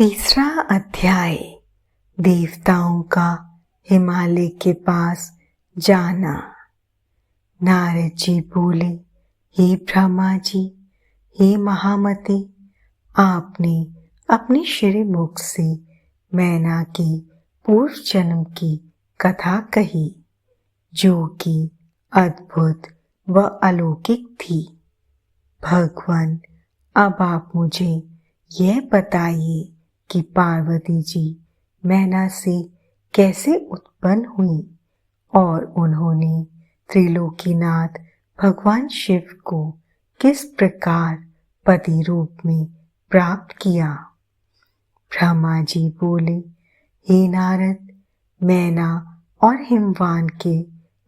तीसरा अध्याय, देवताओं का हिमालय के पास जाना। नारद जी बोले, हे ब्रह्मा जी, हे महामते, आपने अपने श्री मुख से मैना की पूर्व जन्म की कथा कही, जो कि अद्भुत व अलौकिक थी। भगवान, अब आप मुझे यह बताइए कि पार्वती जी मैना से कैसे उत्पन्न हुई और उन्होंने त्रिलोकीनाथ भगवान शिव को किस प्रकार पति रूप में प्राप्त किया। ब्रह्मा जी बोले, हे नारद, मैना और हिमवान के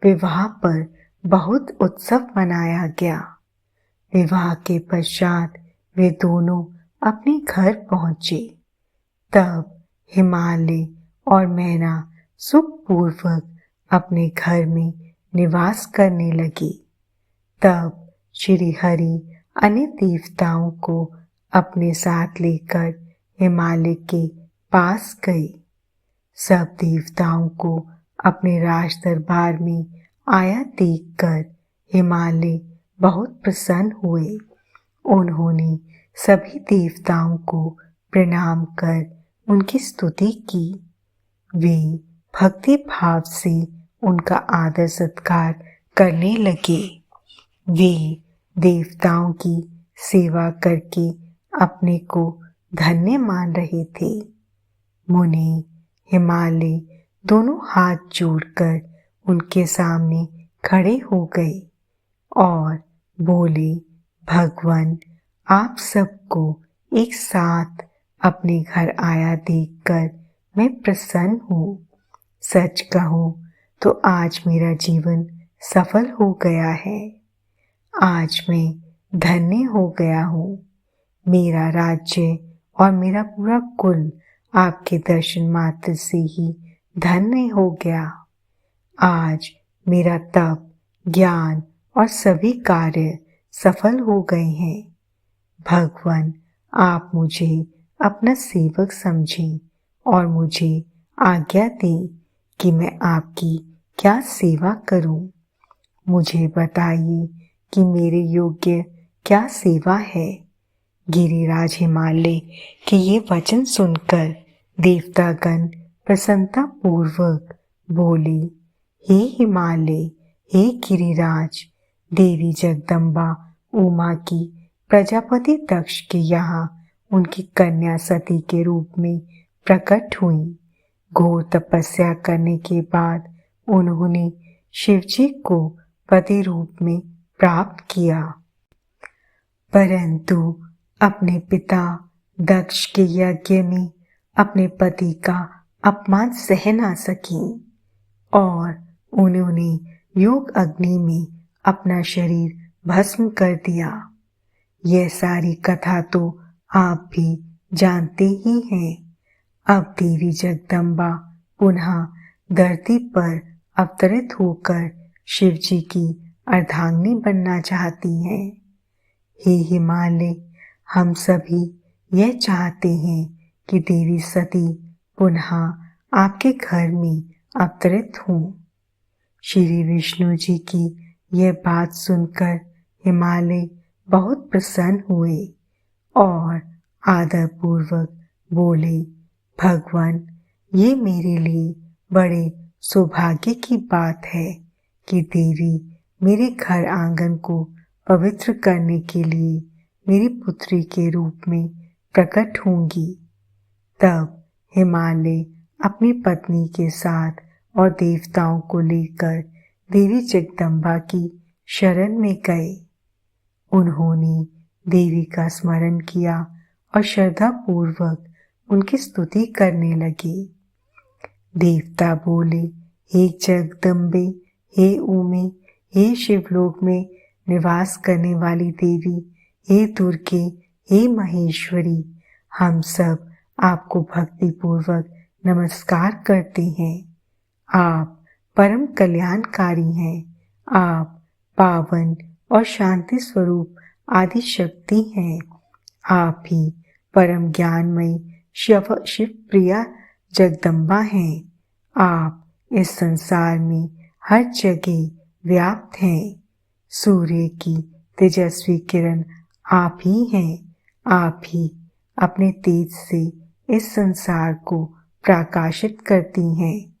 विवाह पर बहुत उत्सव मनाया गया। विवाह के पश्चात वे दोनों अपने घर पहुंचे। तब हिमालय और मैना सुखपूर्वक अपने घर में निवास करने लगे। तब श्री हरि अन्य देवताओं को अपने साथ लेकर हिमालय के पास गए। सब देवताओं को अपने राज दरबार में आया देखकर हिमालय बहुत प्रसन्न हुए। उन्होंने सभी देवताओं को प्रणाम कर उनकी स्तुति की। वे भक्ति भाव से उनका आदर सत्कार करने लगे। वे देवताओं की सेवा करके अपने को धन्य मान रहे थे। मुनि हिमालय दोनों हाथ जोड़कर उनके सामने खड़े हो गए और बोले, भगवान, आप सबको एक साथ अपने घर आया देखकर मैं प्रसन्न हूँ। सच कहूँ तो आज मेरा जीवन सफल हो गया है। आज मैं धन्य हो गया हूँ। मेरा राज्य और मेरा पूरा कुल आपके दर्शन मात्र से ही धन्य हो गया। आज मेरा तप, ज्ञान और सभी कार्य सफल हो गए हैं। भगवान, आप मुझे अपना सेवक समझें और मुझे आज्ञा दें कि मैं आपकी क्या सेवा करूं। मुझे बताइए कि मेरे योग्य क्या सेवा है। गिरिराज हिमालय के ये वचन सुनकर देवतागण प्रसन्नता पूर्वक बोले, हे हिमालय, हे गिरिराज, देवी जगदम्बा उमा की प्रजापति दक्ष के यहाँ उनकी कन्या सती के रूप में प्रकट हुई। घोर तपस्या करने के बाद उन्होंने शिवजी को पति रूप में प्राप्त किया, परंतु अपने पिता दक्ष के यज्ञ में अपने पति का अपमान सह ना सकी और उन्होंने योग अग्नि में अपना शरीर भस्म कर दिया। यह सारी कथा तो आप भी जानते ही हैं। अब देवी जगदम्बा पुनः धरती पर अवतरित होकर शिवजी की अर्धांगिनी बनना चाहती हैं। हे हिमालय, हम सभी यह चाहते हैं कि देवी सती पुनः आपके घर में अवतरित हों। श्री विष्णु जी की यह बात सुनकर हिमालय बहुत प्रसन्न हुए और आदरपूर्वक बोले, भगवान, ये मेरे लिए बड़े सौभाग्य की बात है कि देवी मेरे घर आंगन को पवित्र करने के लिए मेरी पुत्री के रूप में प्रकट होंगी। तब हिमालय अपनी पत्नी के साथ और देवताओं को लेकर देवी जगदम्बा की शरण में गए। उन्होंने देवी का स्मरण किया और श्रद्धा पूर्वक उनकी स्तुति करने लगे। देवता बोले, हे जगदम्बे, हे उमे, हे शिवलोक में निवास करने वाली देवी, हे दुर्गे, हे महेश्वरी, हम सब आपको भक्ति पूर्वक नमस्कार करते हैं। आप परम कल्याणकारी हैं। आप पावन और शांति स्वरूप आदि शक्ति हैं। आप ही परम ज्ञानमयी शिव प्रिया जगदम्बा हैं। आप इस संसार में हर जगह व्याप्त हैं। सूर्य की तेजस्वी किरण आप ही हैं। आप ही अपने तेज से इस संसार को प्रकाशित करती हैं।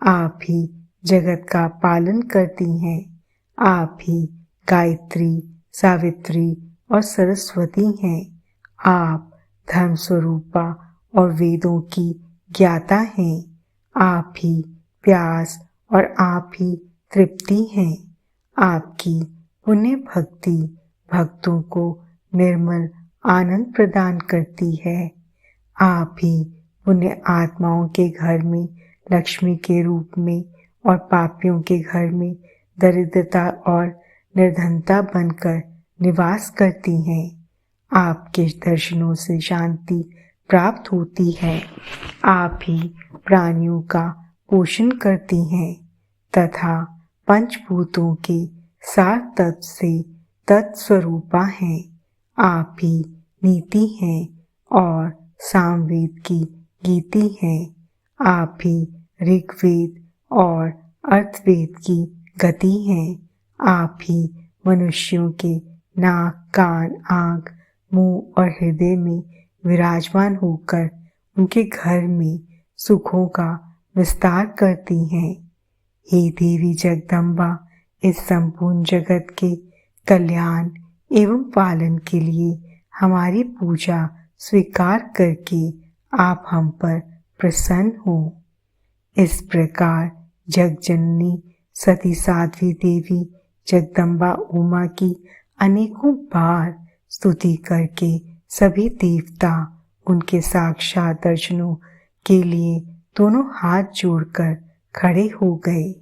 आप ही जगत का पालन करती हैं। आप ही गायत्री, सावित्री और सरस्वती हैं। आप धर्म स्वरूपा और वेदों की ज्ञाता हैं। आप ही प्यास और आप ही तृप्ति हैं। आपकी पुण्य भक्ति भक्तों को निर्मल आनंद प्रदान करती है। आप ही पुण्य आत्माओं के घर में लक्ष्मी के रूप में और पापियों के घर में दरिद्रता और निर्धनता बनकर निवास करती हैं। आपके दर्शनों से शांति प्राप्त होती है। आप ही प्राणियों का पोषण करती हैं तथा पंचभूतों के सार तत्व से तत्स्वरूपा हैं। आप ही नीति हैं और सामवेद की गीति हैं। आप ही ऋग्वेद और अर्थवेद की गति हैं। आप ही मनुष्यों के नाक, कान, आँख, मुंह और हृदय में विराजमान होकर उनके घर में सुखों का विस्तार करती हैं। हे देवी जगदम्बा, इस संपूर्ण जगत के कल्याण एवं पालन के लिए हमारी पूजा स्वीकार करके आप हम पर प्रसन्न हो। इस प्रकार जगजननी सती साध्वी देवी जगदम्बा उमा की अनेकों बार स्तुति करके सभी देवता उनके साक्षात दर्शनों के लिए दोनों हाथ जोड़कर खड़े हो गए।